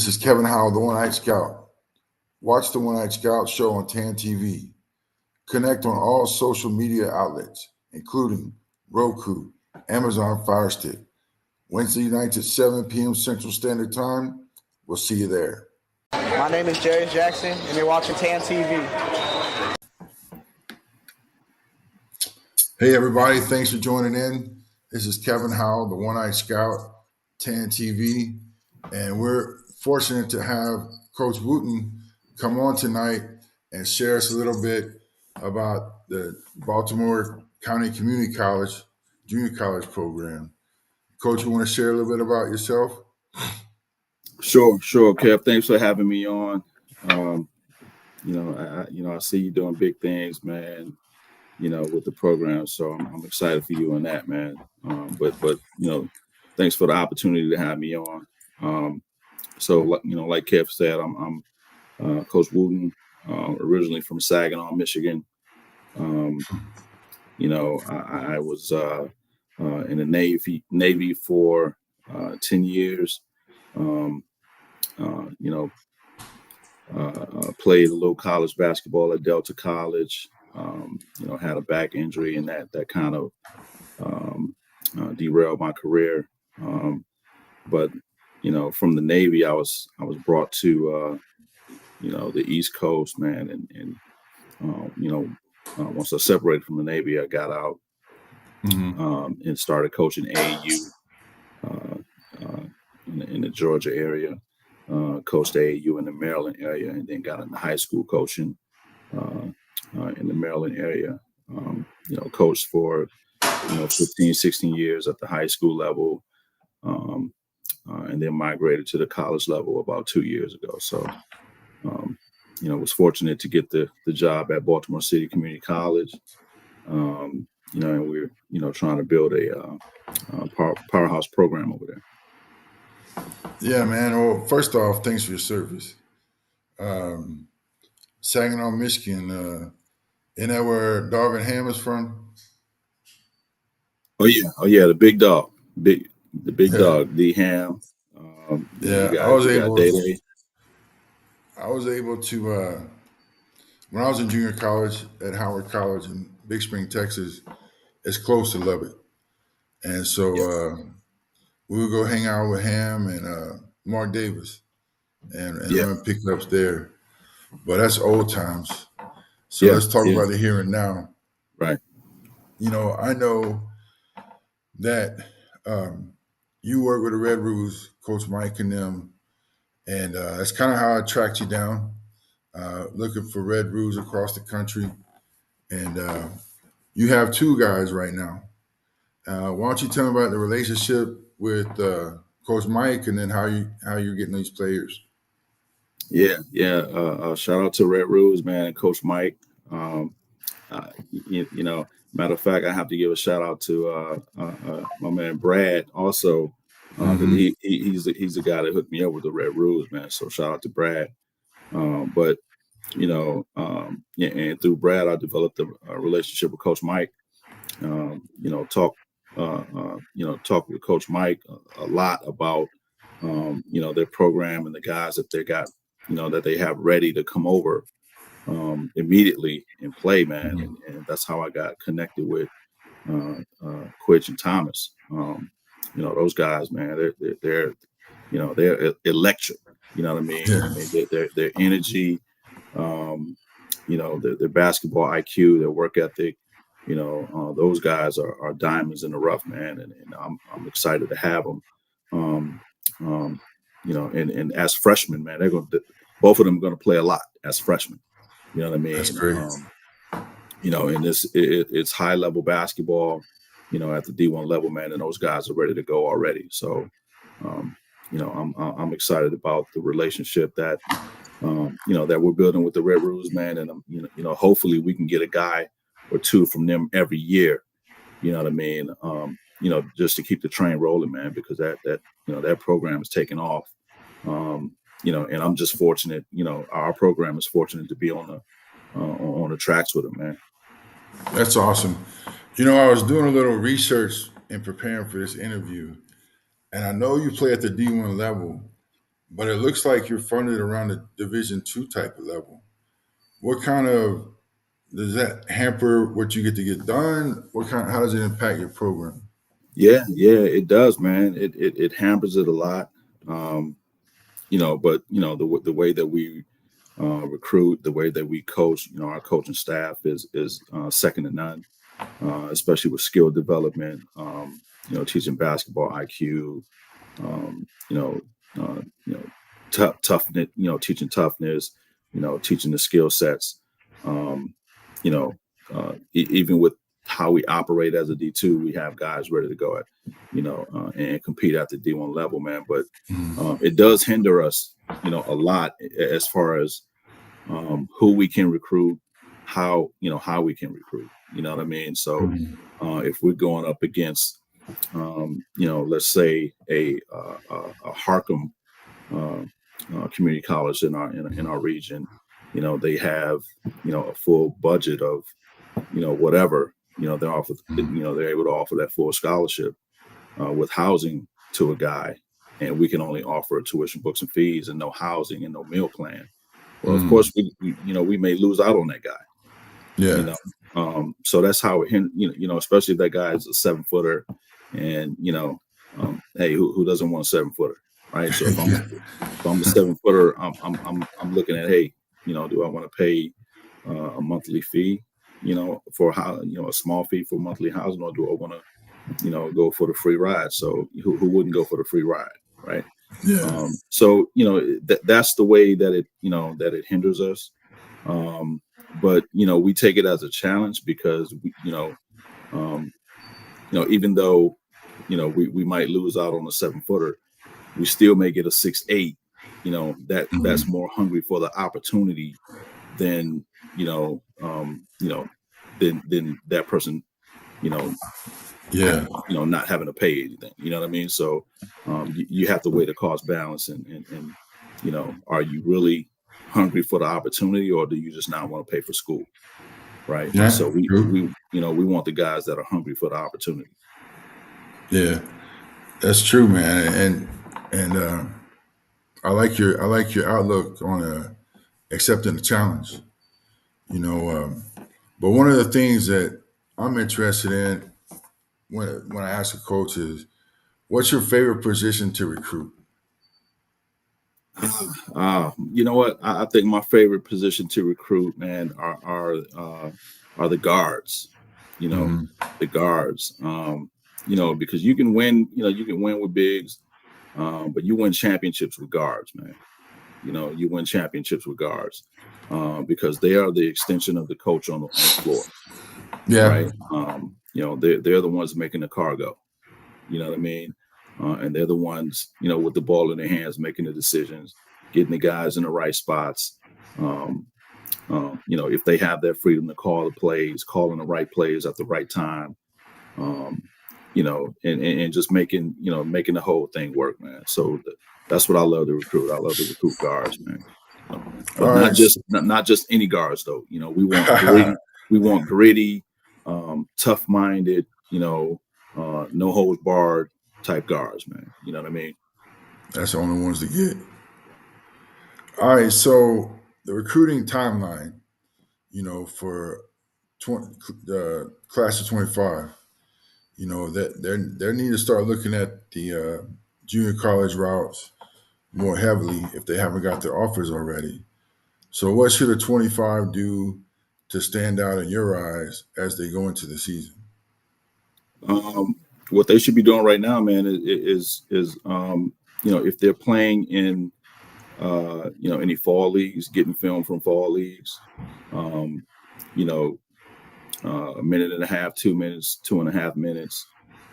This is Kevin Howell, the One Eyed Scout. Watch the One Eyed Scout show on TAN TV. Connect on all social media outlets, including Roku, Amazon Fire Stick. Wednesday nights at 7 p.m. Central Standard Time. We'll see you there. My name is Jerry Jackson, and you're watching TAN TV. Hey, everybody. Thanks for joining in. This is Kevin Howell, the One Eyed Scout, TAN TV. And we're fortunate to have Coach Wooten come on tonight and share us a little bit about the Baltimore County Community College Junior College program. Coach, you want to share a little bit about yourself? Sure, Kev. Thanks for having me on. I see you doing big things, man. With the program, so I'm excited for you on that, man. But thanks for the opportunity to have me on. Like Kev said, I'm Coach Wooten, originally from Saginaw, Michigan. I was in the Navy for 10 years. Played a little college basketball at Delta College. Had a back injury, and that kind of derailed my career. But from the Navy, I was brought to the East Coast, man, and once I separated from the Navy, I got out and started coaching AAU in the Georgia area. Coached AAU in the Maryland area, and then got into high school coaching in the Maryland area. Coached for 15, 16 years at the high school level, and then migrated to the college level about 2 years ago. So, was fortunate to get the job at Baltimore City Community College. And we're trying to build a powerhouse program over there. Yeah, man. Well, first off, thanks for your service. Saginaw, Michigan. Isn't that where Darvin Ham is from? Oh yeah, the big dog, the big dog, D Ham. I was able to when I was in junior college at Howard College in Big Spring, Texas. It's close to Lubbock, and so we would go hang out with Ham and Mark Davis and run pickups there. But that's old times. So let's talk about the here and now. Right. I know that you work with the Red Roos, Coach Mike and them, and that's kind of how I tracked you down, looking for Red Roos across the country. And you have two guys right now. Why don't you tell me about the relationship with Coach Mike, and then how you're getting these players? Shout out to Red Roos, man, and Coach Mike. Matter of fact, I have to give a shout out to my man Brad also. He's the guy that hooked me up with the Red Roos, man. So shout out to Brad. And through Brad, I developed a relationship with Coach Mike. Talk with Coach Mike a lot about their program and the guys that they got, that they have ready to come over immediately and play, man. And that's how I got connected with Quitch and Thomas. Those guys, man, they're electric. You know what I mean? Yeah. I mean, their energy, their basketball IQ, their work ethic. Those guys are diamonds in the rough, man, and I'm excited to have them. And as freshmen, man, both of them are going to play a lot as freshmen. You know what I mean? That's great. And it's high level basketball, at the D1 level, man, and those guys are ready to go already. So, I'm excited about the relationship that we're building with the Red Roos, man, and hopefully we can get a guy or two from them every year. You know what I mean? Just to keep the train rolling, man, because that program is taking off. And I'm just fortunate. Our program is fortunate to be on the tracks with them, man. That's awesome. I was doing a little research in preparing for this interview, and I know you play at the D1 level, but it looks like you're funded around the Division II type of level. What kind of does that hamper what you get to get done? How does it impact your program? Yeah, it does, man. It hampers it a lot. But the way that we recruit, the way that we coach, our coaching staff is second to none, especially with skill development. Teaching basketball IQ, um, you know, you know, toughness, teaching toughness, teaching the skill sets, um, you know, even with how we operate as a D2, we have guys ready to go at, and compete at the D1 level, man. But Mm, it does hinder us, a lot as far as who we can recruit, how we can recruit. You know what I mean? So mm, if we're going up against let's say a Harcum uh, community college in our region. They have a full budget of whatever. They're offer mm, they're able to offer that full scholarship with housing to a guy, and we can only offer tuition, books, and fees, and no housing and no meal plan. Well, of mm. course, we may lose out on that guy you Yeah, know. So that's how especially if that guy is a 7-footer, and hey, who doesn't want a 7-footer, right? So if I'm yeah, if I'm a 7-footer, I'm looking at, hey, do I want to pay a monthly fee, for how a small fee for monthly housing, or do I want to go for the free ride? So who wouldn't go for the free ride, right? yeah, So that's the way that it hinders us. um, but we take it as a challenge because um, even though we might lose out on a 7-footer, we still may get a 6'8", that's mm, more hungry for the opportunity than you know um, you know than that person you know yeah, not having to pay anything. You know what I mean? So you have to weigh the cost balance, and are you really hungry for the opportunity, or do you just not want to pay for school? Right. And yeah. so we True. we we want the guys that are hungry for the opportunity. Yeah, that's true, man. And I like your outlook on accepting the challenge. You know, but one of the things that I'm interested in when I ask a coach is, what's your favorite position to recruit? You know what? I think my favorite position to recruit, man, are the guards. You know, Hmm. the guards. Because you can win with bigs, but you win championships with guards, man. You win championships with guards because they are the extension of the coach on the floor, Yeah. right? They're the ones making the car go. You know what I mean? And they're the ones, with the ball in their hands, making the decisions, getting the guys in the right spots. Um, if they have that freedom to call the plays, calling the right plays at the right time, um, and just making the whole thing work, man. So that's what I love to recruit. I love to recruit guards, man. But All not right. just not just any guards though. We want gritty, tough minded, no holds barred type guards, man. You know what I mean? That's the only ones to get. All right. So the recruiting timeline, for 20, the class of 25, that they need to start looking at the junior college routes more heavily if they haven't got their offers already. So, what should a 25 do to stand out in your eyes as they go into the season? Um, what they should be doing right now, man, is if they're playing in any fall leagues, getting film from fall leagues, um, you know, a minute and a half, 2 minutes, 2.5 minutes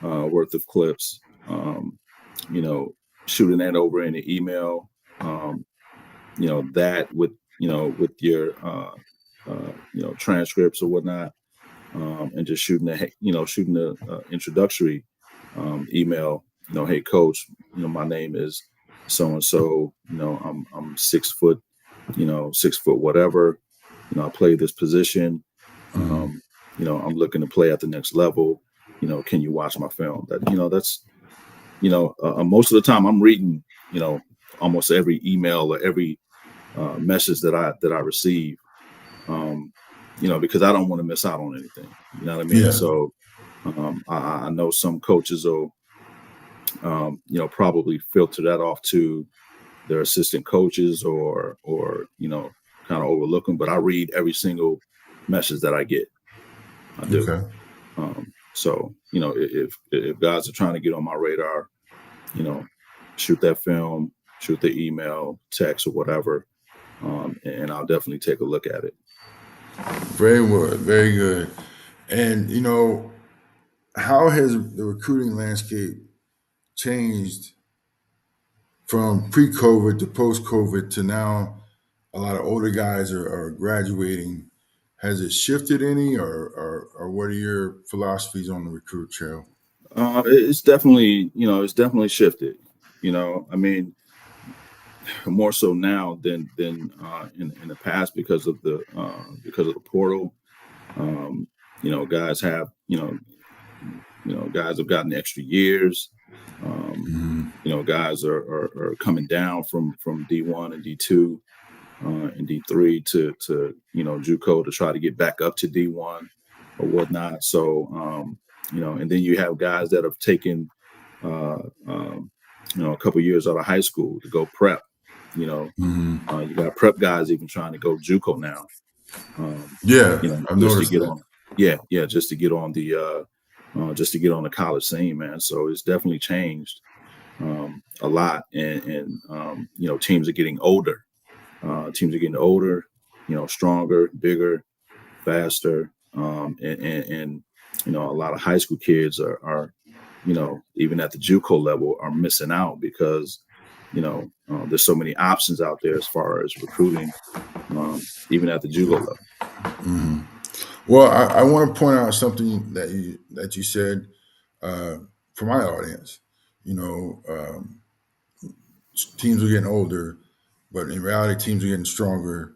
worth of clips. You know, Shooting that over in the email. Um, that with your transcripts or whatnot, and just shooting the introductory email. Hey coach, my name is so and so. I'm 6 foot, 6 foot whatever. I play this position. Mm-hmm. Um, I'm looking to play at the next level. Can you watch my film? That's most of the time I'm reading, almost every email or every message that I receive. Because I don't want to miss out on anything. You know what I mean? Yeah. So I know some coaches will, probably filter that off to their assistant coaches or kind of overlook them. But I read every single message that I get. I do. Okay. So if guys are trying to get on my radar, you know, shoot that film, shoot the email, text, or whatever, and I'll definitely take a look at it. Very good. Very good. And how has the recruiting landscape changed from pre-COVID to post-COVID to now? A lot of older guys are graduating. Has it shifted any, or what are your philosophies on the recruit trail? It's definitely, it's definitely shifted. I mean, more so now than in the past because of the portal. Um, guys have guys have gotten extra years. Um, Hmm. guys are coming down from D1 and D2 and D3 to JUCO to try to get back up to D1 or whatnot. So and then you have guys that have taken uh, um, a couple years out of high school to go prep. Hmm. You got prep guys even trying to go JUCO now. Yeah, I've Just to noticed get that. on, yeah, just to get on the college scene, man. So it's definitely changed a lot, and teams are getting older. Teams are getting older, stronger, bigger, faster, and a lot of high school kids are even at the JUCO level are missing out because there's so many options out there as far as recruiting, even at the JUCO level. Hmm. Well, I want to point out something that you said uh, for my audience. You know, teams are getting older, but in reality, teams are getting stronger.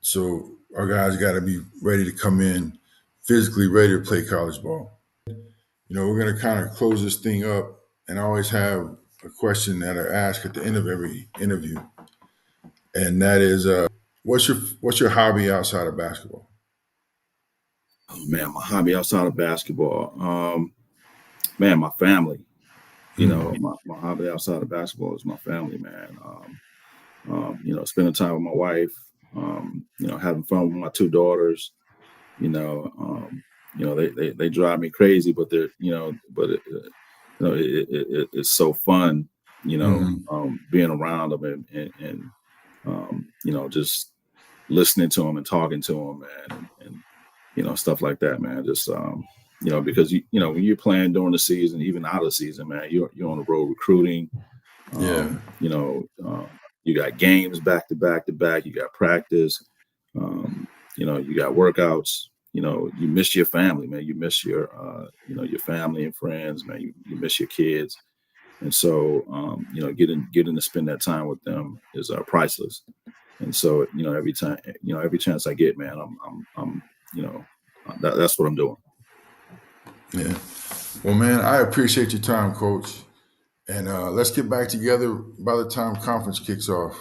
So our guys got to be ready to come in, physically ready to play college ball. We're going to kind of close this thing up, and I always have a question that I ask at the end of every interview, and that is, what's your hobby outside of basketball? Oh man, my hobby outside of basketball, man, my family. Mm. My hobby outside of basketball is my family, man. Spending time with my wife, having fun with my two daughters. You know, they drive me crazy, but it's so fun. Hmm. Being around them and just listening to them and talking to them, man, and stuff like that, man. Just because when you're playing during the season, even out of season, man, you're on the road recruiting. Yeah, Um, you know, uh, you got games back to back to back. You got practice. You got workouts. You miss your family, man. You miss your family and friends, man. You miss your kids, and so getting to spend that time with them is priceless. And so every chance I get, man, I'm that's what I'm doing. yeah. Well, man, I appreciate your time, Coach. And let's get back together by the time conference kicks off,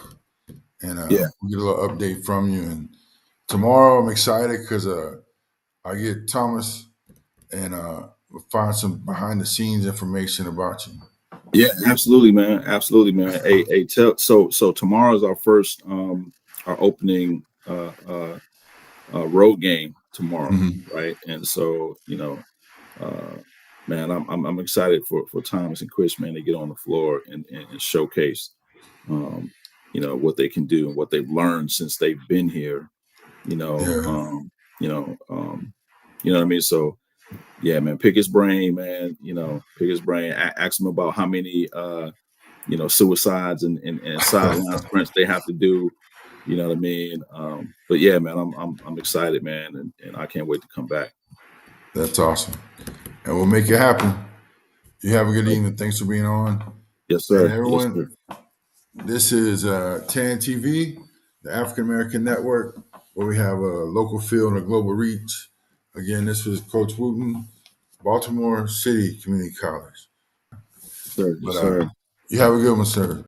and Yeah, we'll get a little update from you. And tomorrow, I'm excited because I get Thomas and we'll find some behind the scenes information about you. yeah, absolutely, man, absolutely, man. So tomorrow's our first our opening road game tomorrow, Hmm. right? And so uh, man, I'm excited for Thomas and Chris, man, to get on the floor and showcase what they can do and what they've learned since they've been here. You know, Yeah. um, you know, um, you know what I mean. So yeah, man, pick his brain, man. Pick his brain. Ask him about how many suicides and sideline sprints they have to do. You know what I mean? But yeah, man, I'm excited, man, and I can't wait to come back. That's awesome. And we'll make it happen. You have a good evening. Thanks for being on. Yes, And sir. Yes, everyone, sir. this is TAN TV, the African American Network, where we have a local feel and a global reach. Again, this was Coach Wooten, Baltimore City Community College. Yes, sir. But Yes, sir. you have a good one, sir.